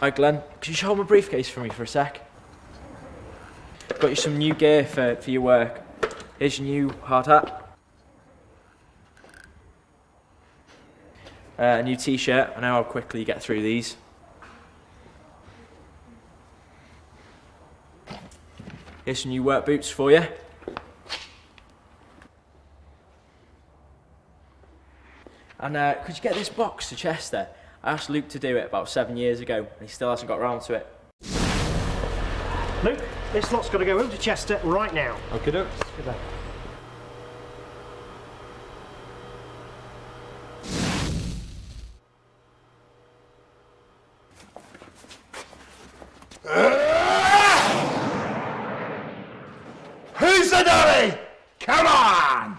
Hi Glenn, could you hold my briefcase for me for a sec? Got you some new gear for your work. Here's your new hard hat. A new t-shirt. I know how quickly you get through these. Here's some new work boots for you. And could you get this box to Chester? I asked Luke to do it about 7 years ago and he still hasn't got around to it. Luke, this lot's got to go over to Chester right now. Okay, doke. Good luck. Who's the dolly? Come on!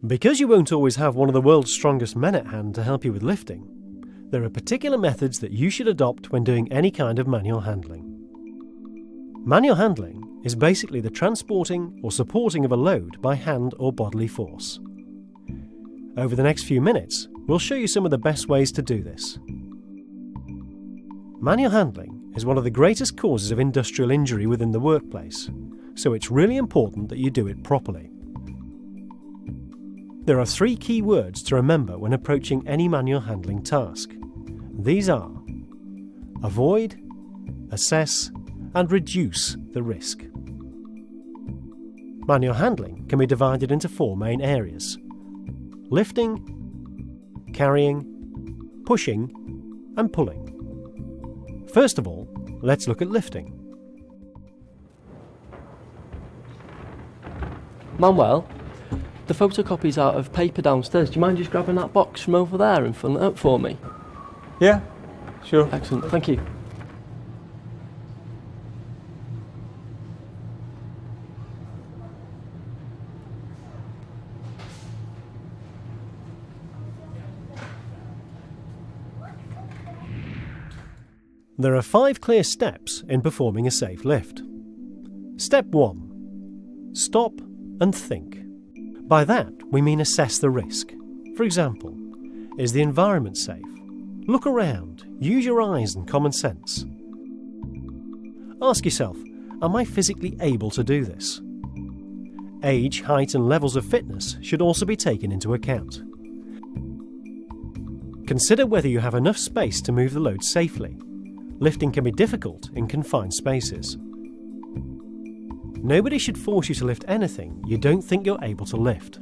Because you won't always have one of the world's strongest men at hand to help you with lifting, there are particular methods that you should adopt when doing any kind of manual handling. Manual handling is basically the transporting or supporting of a load by hand or bodily force. Over the next few minutes, we'll show you some of the best ways to do this. Manual handling is one of the greatest causes of industrial injury within the workplace, so it's really important that you do it properly. There are 3 key words to remember when approaching any manual handling task. These are avoid, assess, and reduce the risk. Manual handling can be divided into 4 main areas: lifting, carrying, pushing, and pulling. First of all, let's look at lifting. Manuel, the photocopy's out of paper downstairs. Do you mind just grabbing that box from over there and filling it out for me? Yeah, sure. Excellent, thank you. There are 5 clear steps in performing a safe lift. Step 1. Stop and think. By that, we mean assess the risk. For example, is the environment safe? Look around, use your eyes and common sense. Ask yourself, am I physically able to do this? Age, height and levels of fitness should also be taken into account. Consider whether you have enough space to move the load safely. Lifting can be difficult in confined spaces. Nobody should force you to lift anything you don't think you're able to lift.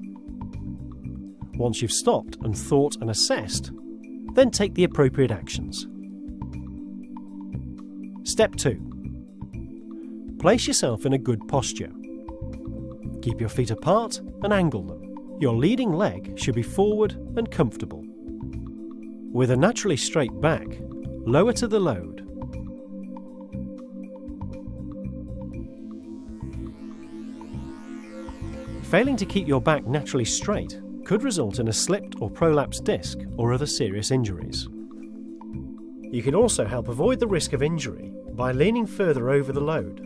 Once you've stopped and thought and assessed, then take the appropriate actions. Step 2. Place yourself in a good posture. Keep your feet apart and angle them. Your leading leg should be forward and comfortable. With a naturally straight back, lower to the load. Failing to keep your back naturally straight could result in a slipped or prolapsed disc or other serious injuries. You can also help avoid the risk of injury by leaning further over the load.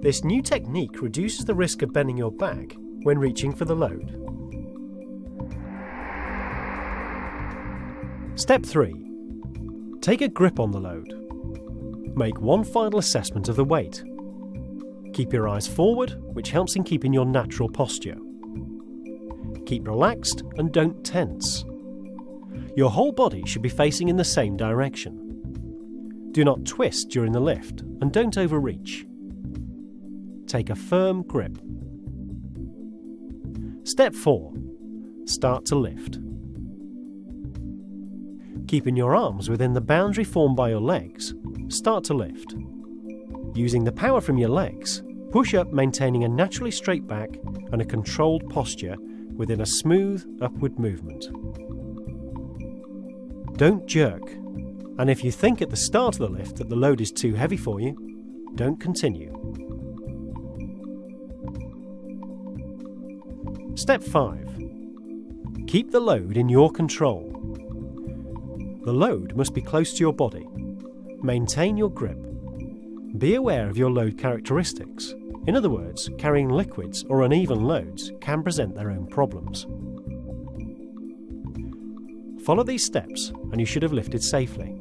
This new technique reduces the risk of bending your back when reaching for the load. Step 3. Take a grip on the load. Make one final assessment of the weight. Keep your eyes forward, which helps in keeping your natural posture. Keep relaxed and don't tense. Your whole body should be facing in the same direction. Do not twist during the lift and don't overreach. Take a firm grip. Step 4. Start to lift. Keeping your arms within the boundary formed by your legs, start to lift. Using the power from your legs, push up maintaining a naturally straight back and a controlled posture within a smooth upward movement. Don't jerk, and if you think at the start of the lift that the load is too heavy for you, don't continue. Step 5. Keep the load in your control. The load must be close to your body. Maintain your grip. Be aware of your load characteristics. In other words, carrying liquids or uneven loads can present their own problems. Follow these steps and you should have lifted safely.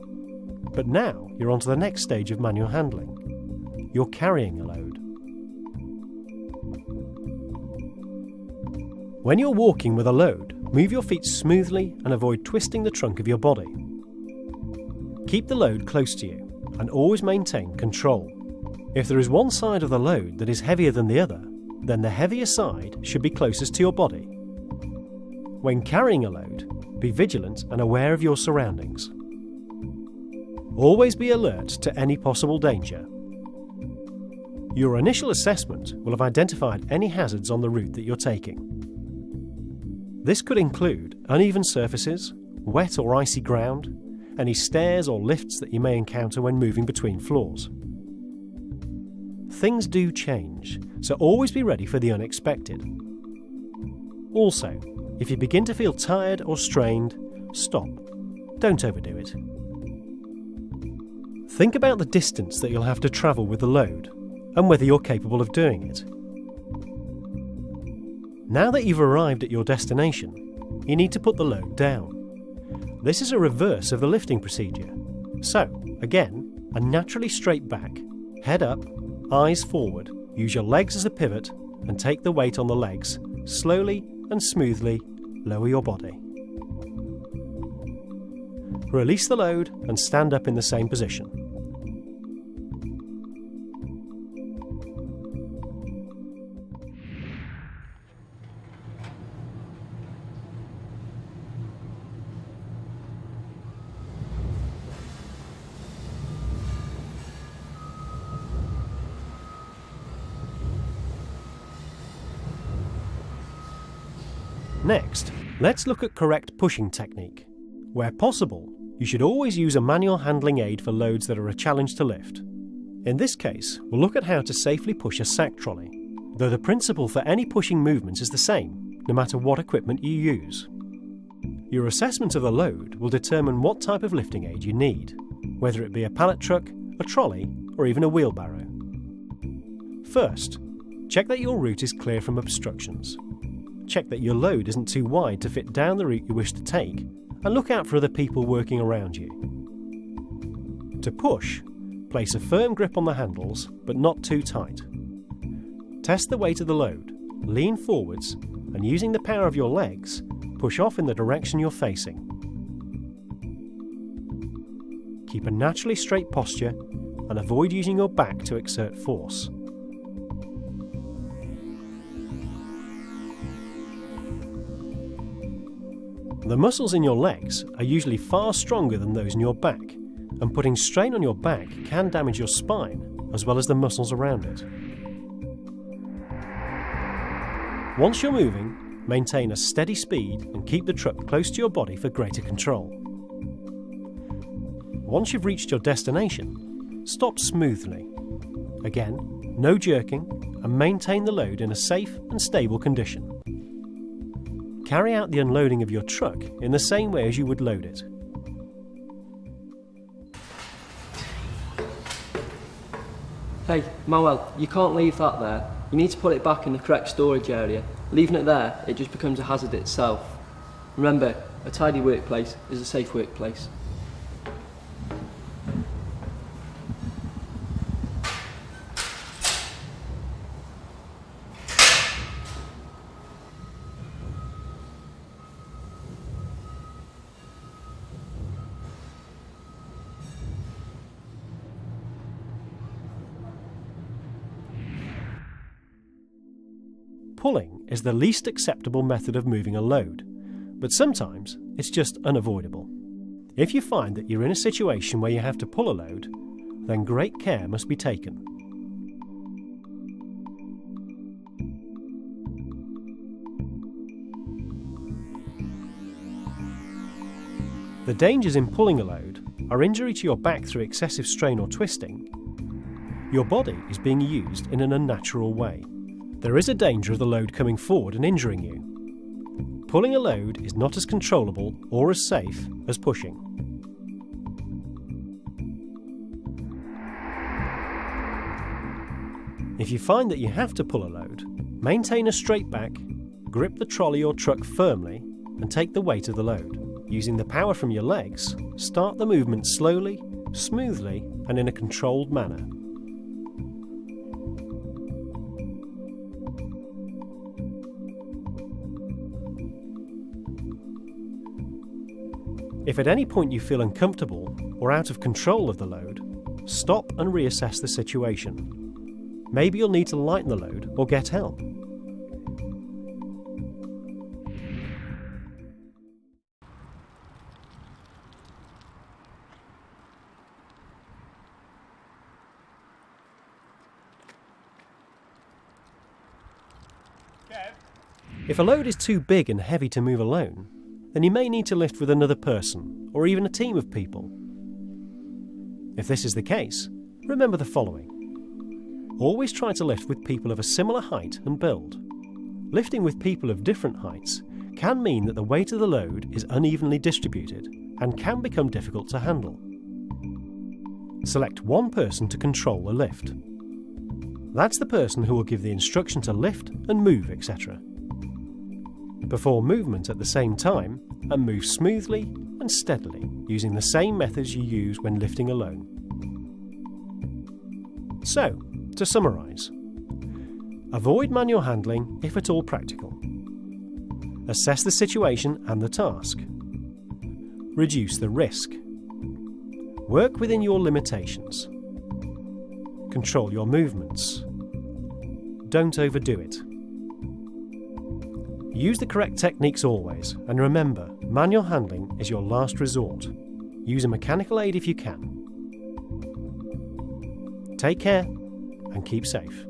But now you're on to the next stage of manual handling. You're carrying a load. When you're walking with a load, move your feet smoothly and avoid twisting the trunk of your body. Keep the load close to you and always maintain control. If there is one side of the load that is heavier than the other, then the heavier side should be closest to your body. When carrying a load, be vigilant and aware of your surroundings. Always be alert to any possible danger. Your initial assessment will have identified any hazards on the route that you're taking. This could include uneven surfaces, wet or icy ground, any stairs or lifts that you may encounter when moving between floors. Things do change, so always be ready for the unexpected. Also, if you begin to feel tired or strained, stop. Don't overdo it. Think about the distance that you'll have to travel with the load and whether you're capable of doing it. Now that you've arrived at your destination, you need to put the load down. This is a reverse of the lifting procedure. So, again, a naturally straight back, head up, eyes forward, use your legs as a pivot and take the weight on the legs. Slowly and smoothly lower your body. Release the load and stand up in the same position. Next, let's look at correct pushing technique. Where possible, you should always use a manual handling aid for loads that are a challenge to lift. In this case, we'll look at how to safely push a sack trolley, though the principle for any pushing movements is the same, no matter what equipment you use. Your assessment of the load will determine what type of lifting aid you need, whether it be a pallet truck, a trolley, or even a wheelbarrow. First, check that your route is clear from obstructions. Check that your load isn't too wide to fit down the route you wish to take, and look out for other people working around you. To push, place a firm grip on the handles, but not too tight. Test the weight of the load, lean forwards, and using the power of your legs, push off in the direction you're facing. Keep a naturally straight posture and avoid using your back to exert force. The muscles in your legs are usually far stronger than those in your back, and putting strain on your back can damage your spine as well as the muscles around it. Once you're moving, maintain a steady speed and keep the truck close to your body for greater control. Once you've reached your destination, stop smoothly. Again, no jerking, and maintain the load in a safe and stable condition. Carry out the unloading of your truck in the same way as you would load it. Hey, Mowell, you can't leave that there. You need to put it back in the correct storage area. Leaving it there, it just becomes a hazard itself. Remember, a tidy workplace is a safe workplace. Pulling is the least acceptable method of moving a load, but sometimes it's just unavoidable. If you find that you're in a situation where you have to pull a load, then great care must be taken. The dangers in pulling a load are injury to your back through excessive strain or twisting. Your body is being used in an unnatural way. There is a danger of the load coming forward and injuring you, pulling a load is not as controllable or as safe as pushing. If you find that you have to pull a load, maintain a straight back, grip the trolley or truck firmly and take the weight of the load. Using the power from your legs, start the movement slowly, smoothly and in a controlled manner. If at any point you feel uncomfortable or out of control of the load, stop and reassess the situation. Maybe you'll need to lighten the load or get help. If a load is too big and heavy to move alone, then you may need to lift with another person or even a team of people. If this is the case, remember the following. Always try to lift with people of a similar height and build. Lifting with people of different heights can mean that the weight of the load is unevenly distributed and can become difficult to handle. Select one person to control the lift. That's the person who will give the instruction to lift and move, etc. Perform movement at the same time and move smoothly and steadily using the same methods you use when lifting alone. So, to summarise, avoid manual handling if at all practical. Assess the situation and the task. Reduce the risk. Work within your limitations. Control your movements. Don't overdo it. Use the correct techniques always, and remember, manual handling is your last resort. Use a mechanical aid if you can. Take care and keep safe.